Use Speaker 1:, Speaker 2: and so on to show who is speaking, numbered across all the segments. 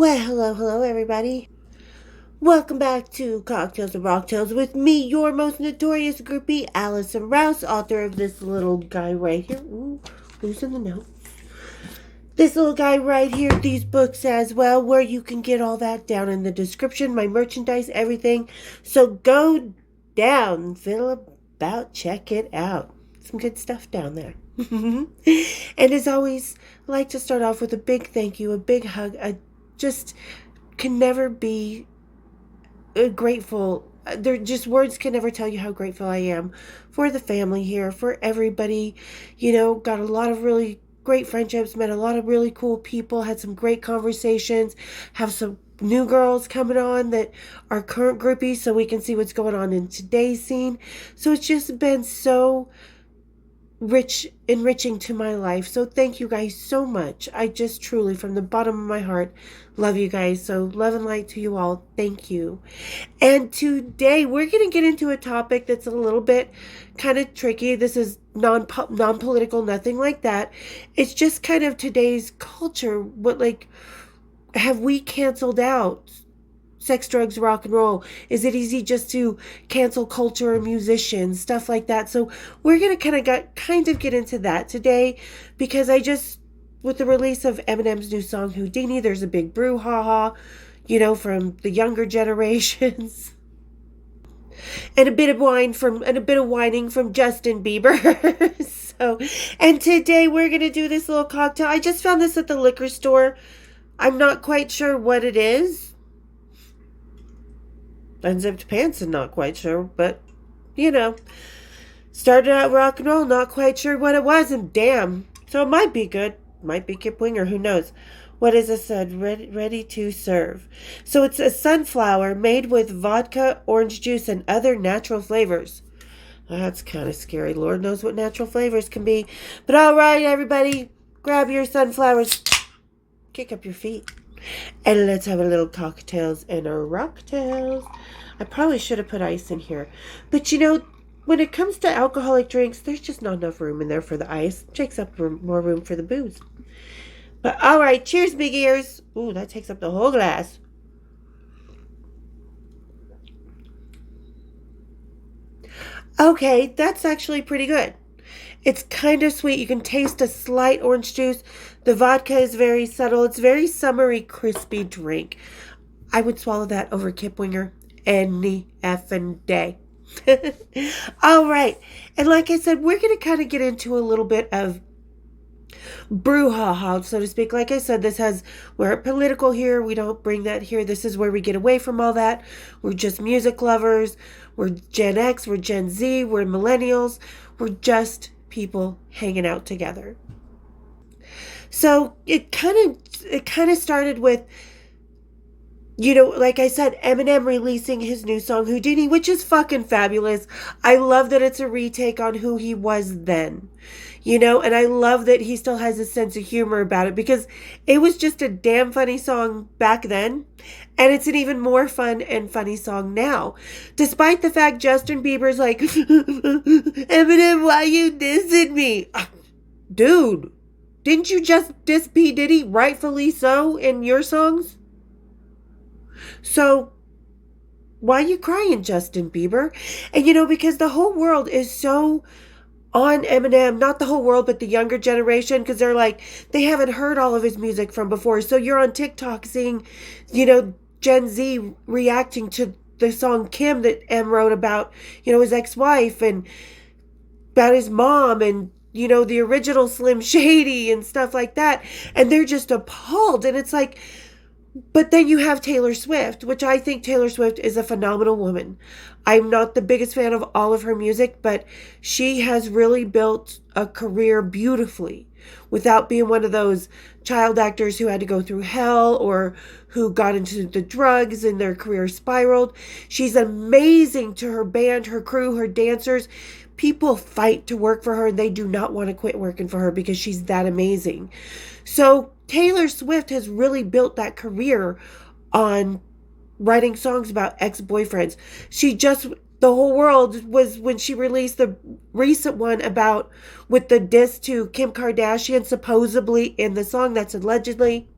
Speaker 1: Well, hello, everybody. Welcome back to Cocktails and Rocktails with me, your most notorious groupie, Allison Rouse, author of this little guy right here. Ooh, who's in the note? This little guy right here, these books as well, where you can get all that down in the description, my merchandise, everything. So go down, feel about, check it out. Some good stuff down there. And as always, I like to start off with a big thank you, a big hug. I just can never be grateful. There just words can never tell you how grateful I am for the family here, for everybody. Got a lot of really great friendships, met a lot of really cool people, had some great conversations, have some new girls coming on that are current groupies so we can see what's going on in today's scene. So it's just been so enriching to my life. So thank you guys so much. I just truly, from the bottom of my heart, love you guys. So love and light to you all. Thank you. And today we're going to get into a topic that's a little bit kind of tricky. This is non-political, nothing like that. It's just kind of today's culture. Have we canceled out sex, drugs, rock and roll? Is it easy just to cancel culture or musicians, stuff like that? So we're going to kind of get into that today, because with the release of Eminem's new song Houdini, there's a big brouhaha, from the younger generations. And a bit of whining from Justin Bieber. And today we're going to do this little cocktail. I just found this at the liquor store. I'm not quite sure what it is. Unzipped pants and not quite sure, but started out rock and roll, not quite sure what it was, and damn, so it might be good, might be Kip Winger, who knows. What is this? Ready to serve. So it's a sunflower made with vodka, orange juice, and other natural flavors. That's kind of scary. Lord knows what natural flavors can be. But all right, everybody, grab your sunflowers, kick up your feet, and let's have a little cocktails and a rocktails. I probably should have put ice in here. But when it comes to alcoholic drinks, there's just not enough room in there for the ice. It takes up more room for the booze. But all right, cheers, big ears. Ooh, that takes up the whole glass. Okay, that's actually pretty good. It's kind of sweet. You can taste a slight orange juice. The vodka is very subtle. It's very summery, crispy drink. I would swallow that over Kip Winger any effing day. All right. And like I said, we're going to kind of get into a little bit of brouhaha, so to speak. Like I said, we're political here. We don't bring that here. This is where we get away from all that. We're just music lovers. We're Gen X. We're Gen Z. We're millennials. We're just people hanging out together. So it kind of started with, like I said, Eminem releasing his new song Houdini, which is fucking fabulous. I love that it's a retake on who he was then, and I love that he still has a sense of humor about it, because it was just a damn funny song back then, and it's an even more fun and funny song now. Despite the fact Justin Bieber's like, Eminem, why you dissing me? Dude, didn't you just diss P. Diddy, rightfully so, in your songs? So why are you crying, Justin Bieber? And because the whole world is so on Eminem, not the whole world, but the younger generation, because they're like, they haven't heard all of his music from before. So you're on TikTok seeing, Gen Z reacting to the song Kim that M wrote about, his ex-wife, and about his mom, and the original Slim Shady and stuff like that. And they're just appalled. And it's like, but then you have Taylor Swift, which I think Taylor Swift is a phenomenal woman. I'm not the biggest fan of all of her music, but she has really built a career beautifully without being one of those child actors who had to go through hell or who got into the drugs and their career spiraled. She's amazing to her band, her crew, her dancers. People fight to work for her, and they do not want to quit working for her because she's that amazing. So Taylor Swift has really built that career on writing songs about ex-boyfriends. The whole world was when she released the recent one with the diss to Kim Kardashian, supposedly in the song, that's allegedly.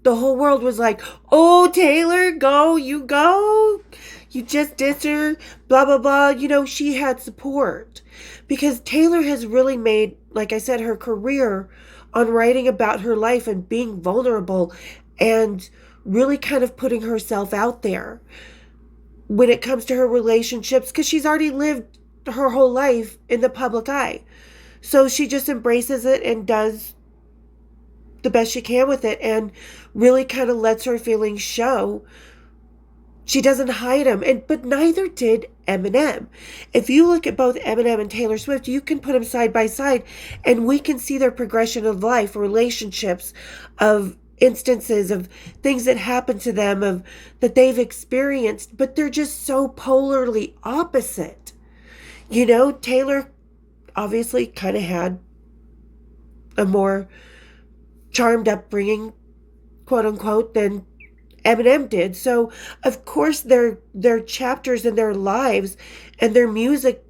Speaker 1: the whole world was like, oh, Taylor, go, you go. You just dissed her, blah, blah, blah. She had support because Taylor has really made, like I said, her career on writing about her life and being vulnerable and really kind of putting herself out there when it comes to her relationships because she's already lived her whole life in the public eye. So she just embraces it and does the best she can with it and really kind of lets her feelings show. She doesn't hide them, but neither did Eminem. If you look at both Eminem and Taylor Swift, you can put them side by side, and we can see their progression of life, relationships, of instances of things that happened to them, of that they've experienced, but they're just so polarly opposite. Taylor obviously kind of had a more charmed upbringing, quote unquote, than Eminem did. So of course their chapters in their lives and their music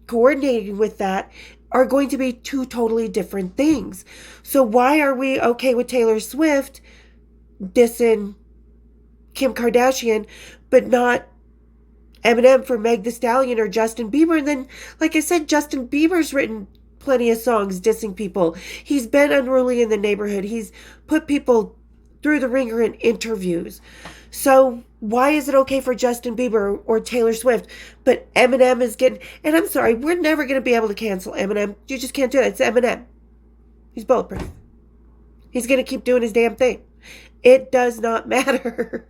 Speaker 1: coordinating with that are going to be two totally different things. So why are we okay with Taylor Swift dissing Kim Kardashian, but not Eminem for Meg Thee Stallion or Justin Bieber? And then, like I said, Justin Bieber's written plenty of songs dissing people. He's been unruly in the neighborhood. He's put people through the ringer in interviews. So why is it okay for Justin Bieber or Taylor Swift, but Eminem is getting... And I'm sorry, we're never going to be able to cancel Eminem. You just can't do that. It's Eminem. He's bulletproof. He's going to keep doing his damn thing. It does not matter.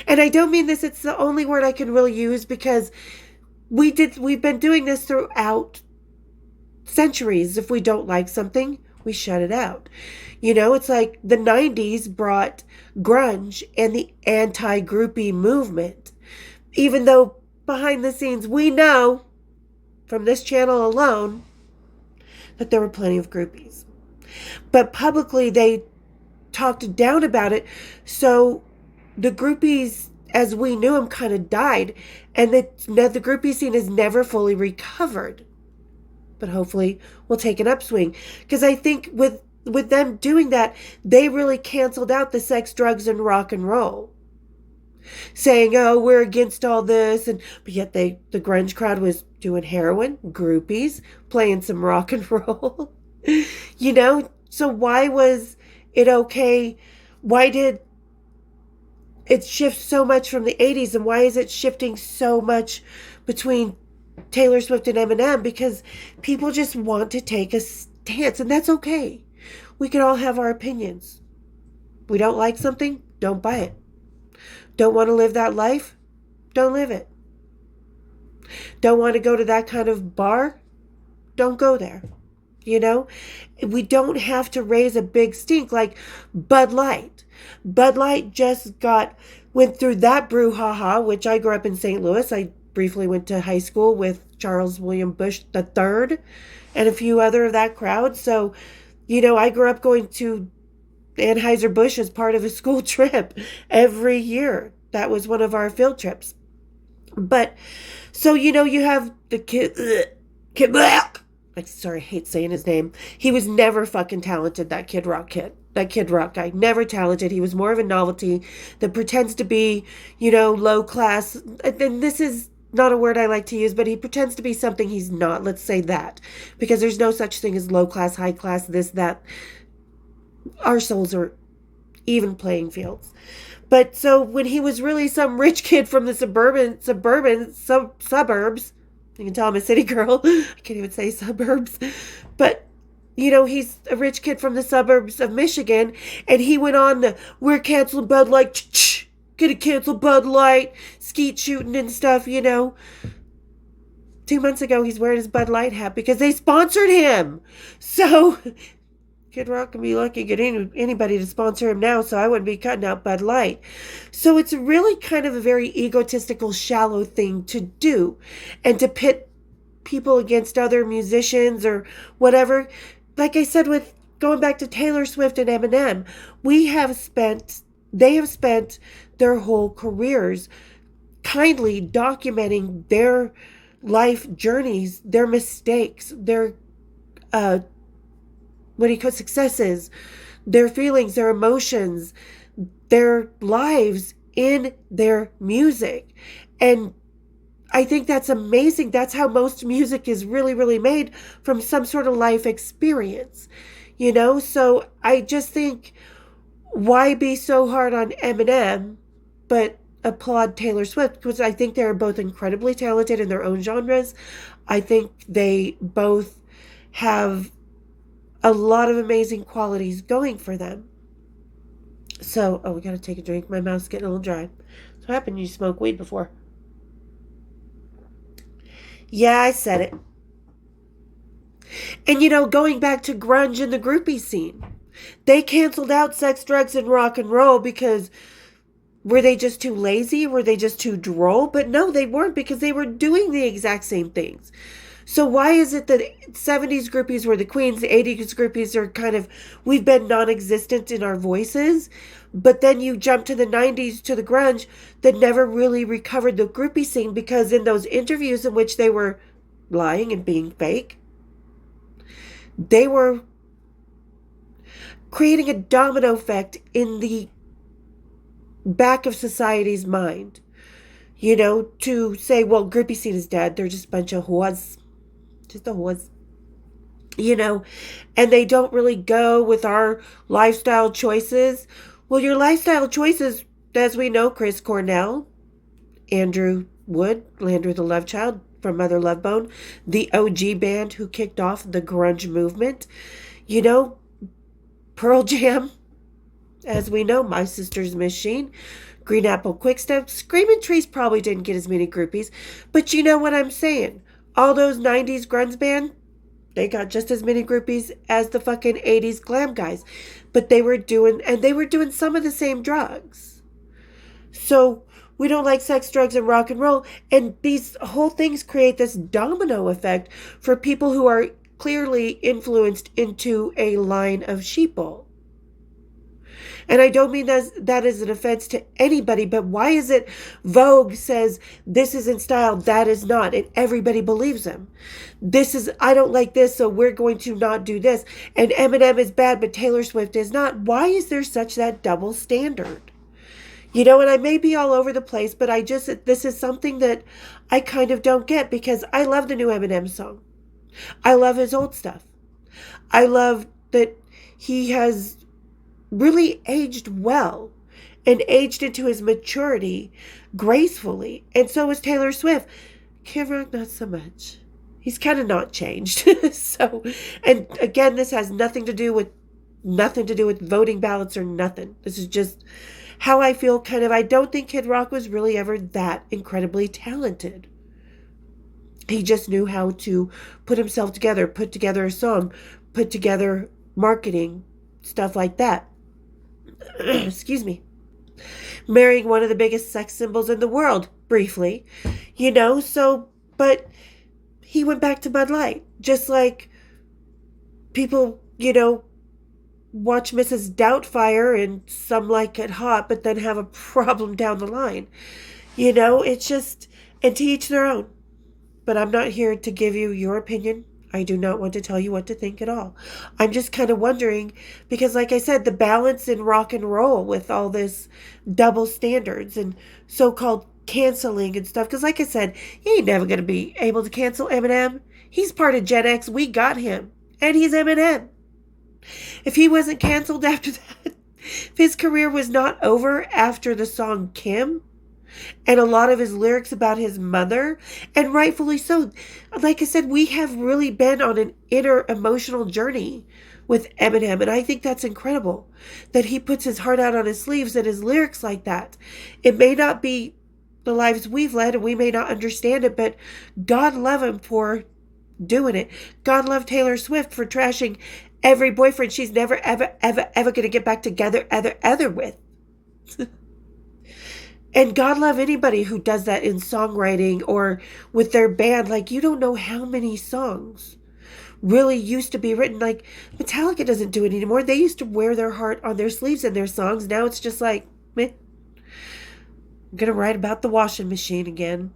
Speaker 1: And I don't mean this, it's the only word I can really use because we've been doing this throughout centuries. If we don't like something, we shut it out. It's like the 90s brought grunge and the anti-groupie movement. Even though behind the scenes we know from this channel alone that there were plenty of groupies. But publicly they talked down about it. So the groupies as we knew them kind of died. And the groupie scene has never fully recovered. But hopefully we'll take an upswing. Because I think with them doing that, they really canceled out the sex, drugs, and rock and roll. Saying, oh, we're against all this. But yet the grunge crowd was doing heroin, groupies, playing some rock and roll. So why was it okay? Why did it shift so much from the 80s? And why is it shifting so much between Taylor Swift and Eminem? Because people just want to take a stance, and that's okay. We can all have our opinions. We don't like something, don't buy it. Don't want to live that life? Don't live it. Don't want to go to that kind of bar? Don't go there. We don't have to raise a big stink like Bud Light. Bud Light just went through that brouhaha, which I grew up in St. Louis. I briefly went to high school with Charles William Bush III and a few other of that crowd. So, I grew up going to Anheuser-Busch as part of a school trip every year. That was one of our field trips. But, so, you have the Kid Rock. I'm sorry, I hate saying his name. He was never fucking talented, that Kid Rock kid. That Kid Rock guy. Never talented. He was more of a novelty that pretends to be, low class. And this is not a word I like to use, but he pretends to be something he's not. Let's say that. Because there's no such thing as low class, high class, this, that. Our souls are even playing fields. But so when he was really some rich kid from the suburbs, you can tell I'm a city girl. I can't even say suburbs. But, he's a rich kid from the suburbs of Michigan. And he went on to, we're canceling Bud Light. Gonna cancel Bud Light. Skeet shooting and stuff, 2 months ago, he's wearing his Bud Light hat because they sponsored him. So Kid Rock can be lucky to get anybody to sponsor him now, so I wouldn't be cutting out Bud Light. So it's really kind of a very egotistical, shallow thing to do. And to pit people against other musicians or whatever. Like I said, with going back to Taylor Swift and Eminem, they have spent their whole careers kindly documenting their life journeys, their mistakes, their successes, their feelings, their emotions, their lives in their music. And I think that's amazing. That's how most music is really, really made, from some sort of life experience. So I just think, why be so hard on Eminem, but applaud Taylor Swift? Because I think they're both incredibly talented in their own genres. I think they both have a lot of amazing qualities going for them. So, we gotta take a drink. My mouth's getting a little dry. So, what happened? You smoked weed before? Yeah, I said it. And going back to grunge and the groupie scene, they canceled out sex, drugs, and rock and roll because were they just too lazy? Were they just too droll? But no, they weren't, because they were doing the exact same things. So why is it that 70s groupies were the queens, the 80s groupies are kind of, we've been non-existent in our voices, but then you jump to the 90s, to the grunge, that never really recovered the groupie scene, because in those interviews in which they were lying and being fake, they were creating a domino effect in the back of society's mind, to say, well, groupie scene is dead. They're just a bunch of whores. Just a whores. And they don't really go with our lifestyle choices. Well, your lifestyle choices, as we know, Chris Cornell, Andrew Wood, Landry the Love Child from Mother Love Bone, the OG band who kicked off the grunge movement, Pearl Jam, as we know, My Sister's Machine, Green Apple Quickstep. Screaming Trees probably didn't get as many groupies, but you know what I'm saying. All those 90s grunge band, they got just as many groupies as the fucking 80s glam guys. But they were doing some of the same drugs. So we don't like sex, drugs, and rock and roll. And these whole things create this domino effect for people who are clearly influenced into a line of sheeple. And I don't mean that is an offense to anybody, but why is it Vogue says this is in style, that is not, and everybody believes them? I don't like this, so we're going to not do this. And Eminem is bad, but Taylor Swift is not. Why is there such that double standard? And I may be all over the place, but this is something that I kind of don't get, because I love the new Eminem song. I love his old stuff. I love that he has really aged well and aged into his maturity gracefully. And so is Taylor Swift. Kid Rock, not so much. He's kind of not changed. So, and again, this has nothing to do with voting ballots or nothing. This is just how I feel. I don't think Kid Rock was really ever that incredibly talented. He just knew how to put himself together, put together a song, put together marketing, stuff like that. Excuse me. Marrying one of the biggest sex symbols in the world, briefly. But he went back to Bud Light. Just like people, watch Mrs. Doubtfire and some like it hot, but then have a problem down the line. It's just, and to each their own. But I'm not here to give you your opinion. I do not want to tell you what to think at all. I'm just kind of wondering, because like I said, the balance in rock and roll with all this double standards and so-called canceling and stuff. Because like I said, you ain't never going to be able to cancel Eminem. He's part of Gen X. We got him. And he's Eminem. If he wasn't canceled after that, if his career was not over after the song Kim, and a lot of his lyrics about his mother, and rightfully so. Like I said, we have really been on an inner emotional journey with Eminem, and I think that's incredible that he puts his heart out on his sleeves and his lyrics like that. It may not be the lives we've led, and we may not understand it, but God love him for doing it. God love Taylor Swift for trashing every boyfriend she's never, ever, ever, ever going to get back together, other with. And God love anybody who does that in songwriting or with their band. Like, you don't know how many songs really used to be written. Like, Metallica doesn't do it anymore. They used to wear their heart on their sleeves in their songs. Now it's just like, meh. I'm going to write about the washing machine again.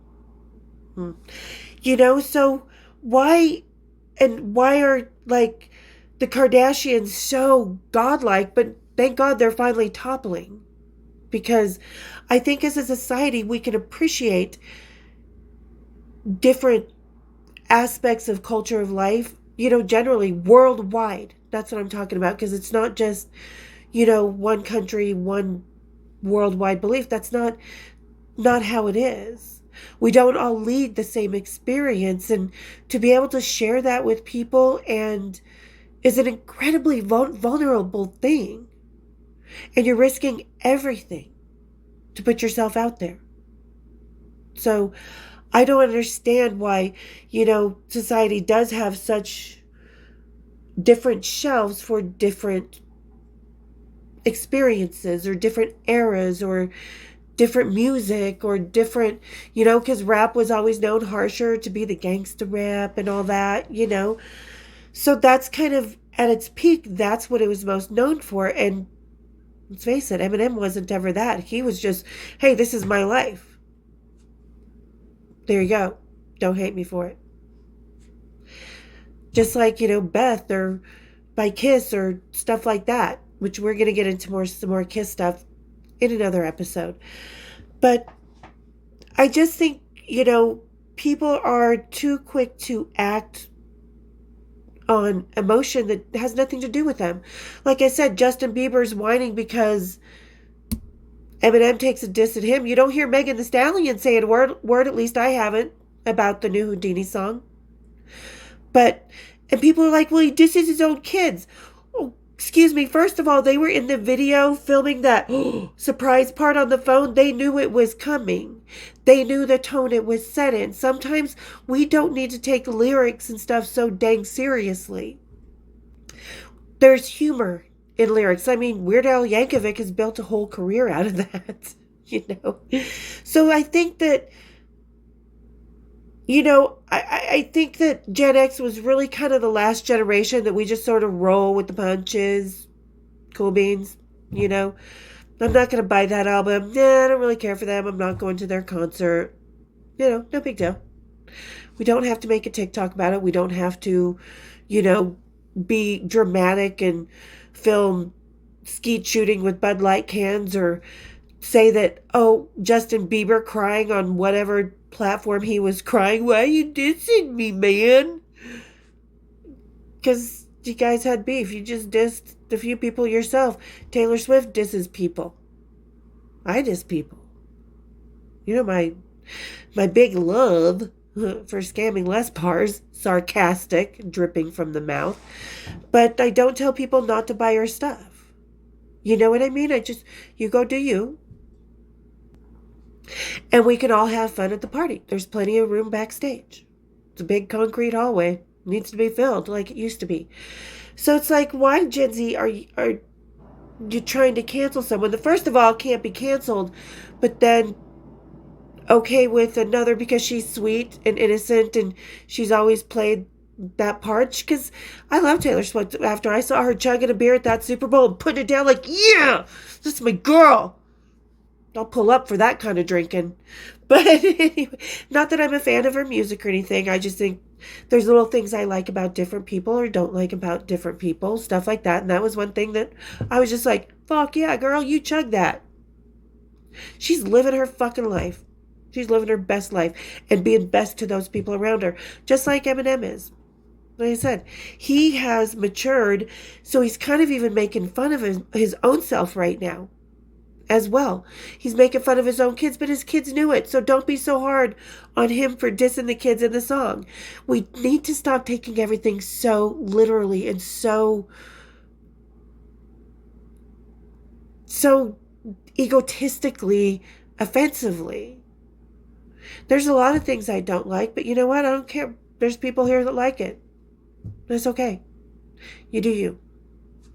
Speaker 1: So why are, like, the Kardashians so godlike, but thank God they're finally toppling. because I think as a society we can appreciate different aspects of culture of life, generally worldwide. That's what I'm talking about, because it's not just, one country, one worldwide belief. That's not how it is. We don't all lead the same experience, and to be able to share that with people and is an incredibly vulnerable thing. And you're risking everything to put yourself out there. So I don't understand why, society does have such different shelves for different experiences or different eras or different music or different, because rap was always known harsher to be the gangsta rap and all that, So that's kind of at its peak, that's what it was most known for. And let's face it, Eminem wasn't ever that. He was just, hey, this is my life. There you go. Don't hate me for it. Just like, Beth or by Kiss or stuff like that, which we're going to get into some more Kiss stuff in another episode. But I just think, people are too quick to act on emotion that has nothing to do with them. Like I said, Justin Bieber's whining because Eminem takes a diss at him. You don't hear Megan Thee Stallion saying a word, at least I haven't, about the new Houdini song. And people are like, well, he disses his own kids. Oh, excuse me. First of all, they were in the video filming that surprise part on the phone. They knew it was coming. They knew the tone it was set in. Sometimes we don't need to take lyrics and stuff so dang seriously. There's humor in lyrics. I mean, Weird Al Yankovic has built a whole career out of that, So I think that, I think that Gen X was really kind of the last generation that we just sort of roll with the punches. Cool beans, I'm not going to buy that album. Nah, I don't really care for them. I'm not going to their concert. No big deal. We don't have to make a TikTok about it. We don't have to, be dramatic and film skeet shooting with Bud Light cans or say that, oh, Justin Bieber crying on whatever platform he was crying. Why are you dissing me, man? Because you guys had beef. You just dissed a few people yourself. Taylor Swift disses people. I diss people. My big love for scamming Les Pars, sarcastic, dripping from the mouth. But I don't tell people not to buy her stuff. You know what I mean? You go do you. And we can all have fun at the party. There's plenty of room backstage. It's a big concrete hallway. It needs to be filled like it used to be. So it's like, why, Gen Z, are you trying to cancel someone that, first of all, can't be canceled, but then okay with another because she's sweet and innocent and she's always played that part? Because I love Taylor Swift. After I saw her chugging a beer at that Super Bowl and putting it down like, yeah, that's my girl. I'll pull up for that kind of drinking. But anyway, not that I'm a fan of her music or anything. I just think there's little things I like about different people or don't like about different people, stuff like that. And that was one thing that I was just like, fuck yeah, girl, you chug that. She's living her fucking life. She's living her best life and being best to those people around her, just like Eminem is. Like I said, he has matured, so he's kind of even making fun of his own self right now as well. He's making fun of his own kids, but his kids knew it, so don't be so hard on him for dissing the kids in the song. We need to stop taking everything so literally and so egotistically, offensively. There's a lot of things I don't like, but you know what? I don't care. There's people here that like it. That's okay. You do you.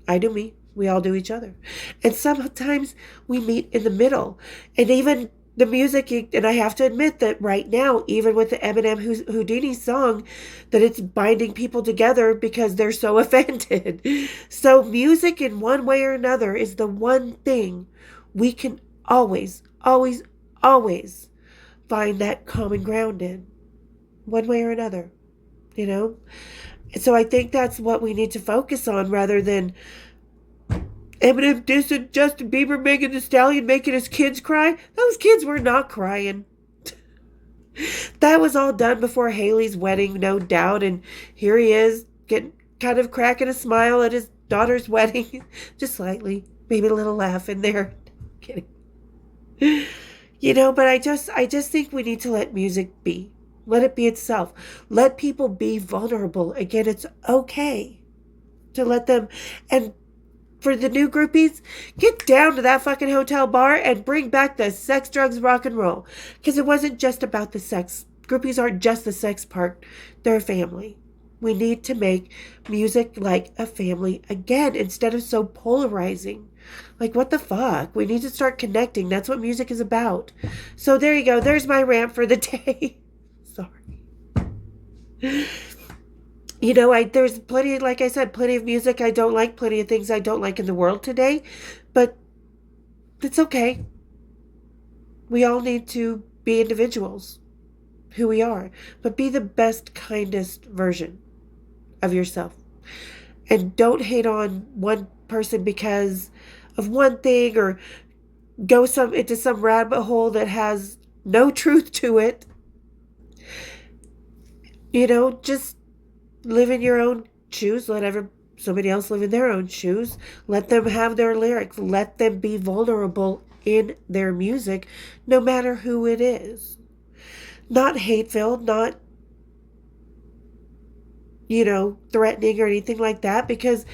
Speaker 1: I do me. We all do each other. And sometimes we meet in the middle. And even the music, and I have to admit that right now, even with the Eminem Houdini song, that it's binding people together because they're so offended. So music in one way or another is the one thing we can always, always, always find that common ground in. One way or another. So I think that's what we need to focus on rather than Eminem dissing Justin Bieber, Megan Thee Stallion, making his kids cry. Those kids were not crying. That was all done before Haley's wedding, no doubt. And here he is, getting kind of cracking a smile at his daughter's wedding. Just slightly. Maybe a little laugh in there. Kidding. But I just think we need to let music be. Let it be itself. Let people be vulnerable. Again, it's okay to let them. And for the new groupies, get down to that fucking hotel bar and bring back the sex, drugs, rock and roll. Because it wasn't just about the sex. Groupies aren't just the sex part. They're a family. We need to make music like a family again instead of so polarizing. Like, what the fuck? We need to start connecting. That's what music is about. So there you go. There's my rant for the day. Sorry. There's plenty, like I said, plenty of music I don't like, plenty of things I don't like in the world today, but it's okay. We all need to be individuals, who we are, but be the best, kindest version of yourself. And don't hate on one person because of one thing or go into some rabbit hole that has no truth to it. Just live in your own shoes. Let somebody else live in their own shoes. Let them have their lyrics. Let them be vulnerable in their music, no matter who it is. Not hate-filled, not, threatening or anything like that, because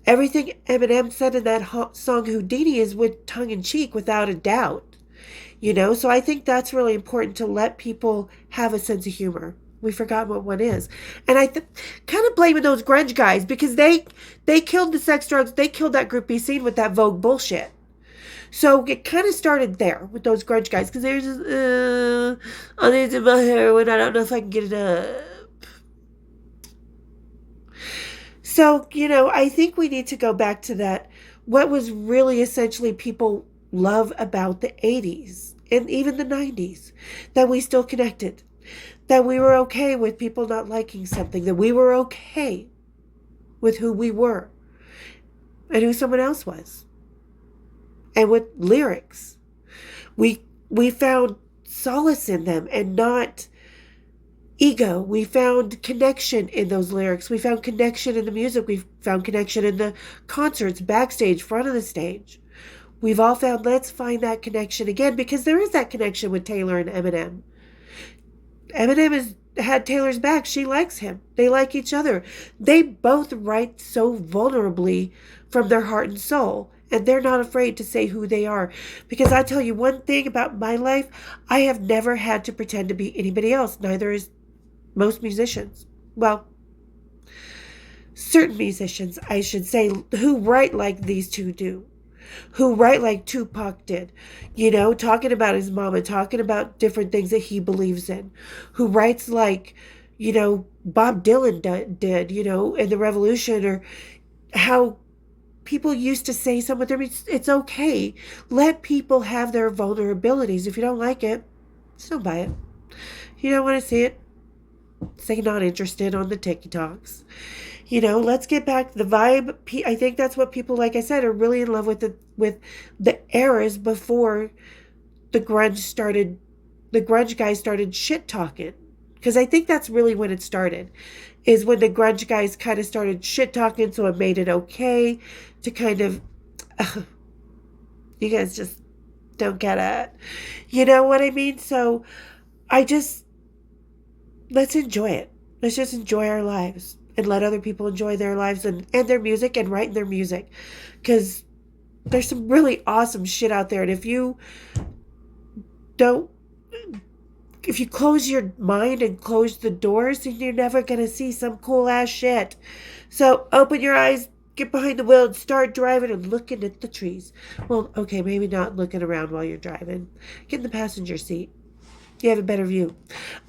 Speaker 1: everything Eminem said in that song Houdini is with tongue-in-cheek, without a doubt. So I think that's really important, to let people have a sense of humor. We forgot what one is. And I kind of blaming those grunge guys, because they killed the sex, drugs. They killed that groupie scene with that Vogue bullshit. So it kind of started there with those grunge guys, because they were just, I need to my heroin. I don't know if I can get it up. So, I think we need to go back to that. What was really essentially people love about the 80s and even the 90s, that we still connected. That we were okay with people not liking something, that we were okay with who we were and who someone else was. And with lyrics, we found solace in them and not ego. We found connection in those lyrics. We found connection in the music. We found connection in the concerts, backstage, front of the stage. We've all found, let's find that connection again, because there is that connection with Taylor and Eminem. Eminem has had Taylor's back. She likes him. They like each other. They both write so vulnerably from their heart and soul. And they're not afraid to say who they are. Because I tell you one thing about my life, I have never had to pretend to be anybody else. Neither is most musicians. Well, certain musicians, I should say, who write like these two do. Who write like Tupac did, talking about his mama, talking about different things that he believes in, who writes like, Bob Dylan did, in the Revolution, or how people used to say some of their, it's okay. Let people have their vulnerabilities. If you don't like it, just don't buy it. If you don't want to see it, say not interested on the TikToks. Let's get back to the vibe. I think that's what people, like I said, are really in love with the eras before the grunge guys started shit talking. Because I think that's really when it started, is when the grunge guys kind of started shit talking, so it made it okay to kind of, you guys just don't get it. You know what I mean? So let's enjoy it. Let's just enjoy our lives. And let other people enjoy their lives and their music and write their music. Because there's some really awesome shit out there. And if you close your mind and close the doors, then you're never going to see some cool ass shit. So open your eyes, get behind the wheel and start driving and looking at the trees. Well, okay, maybe not looking around while you're driving. Get in the passenger seat. You have a better view.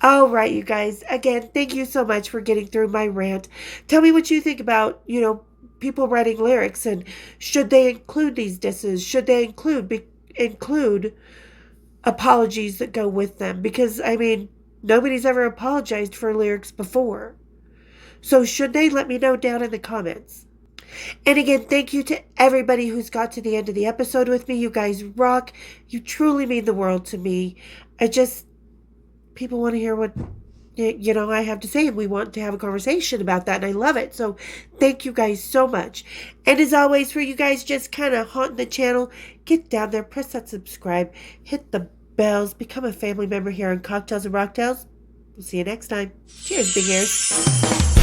Speaker 1: All right, you guys. Again, thank you so much for getting through my rant. Tell me what you think about, people writing lyrics, and should they include these disses? Should they include apologies that go with them? Because, nobody's ever apologized for lyrics before. So should they? Let me know down in the comments. And again, thank you to everybody who's got to the end of the episode with me. You guys rock. You truly mean the world to me. I just, people want to hear what, I have to say, and we want to have a conversation about that, and I love it. So thank you guys so much. And as always, for you guys just kind of haunting the channel, get down there, press that subscribe, hit the bells, become a family member here on Cocktails and Rocktails. We'll see you next time. Cheers, big ears.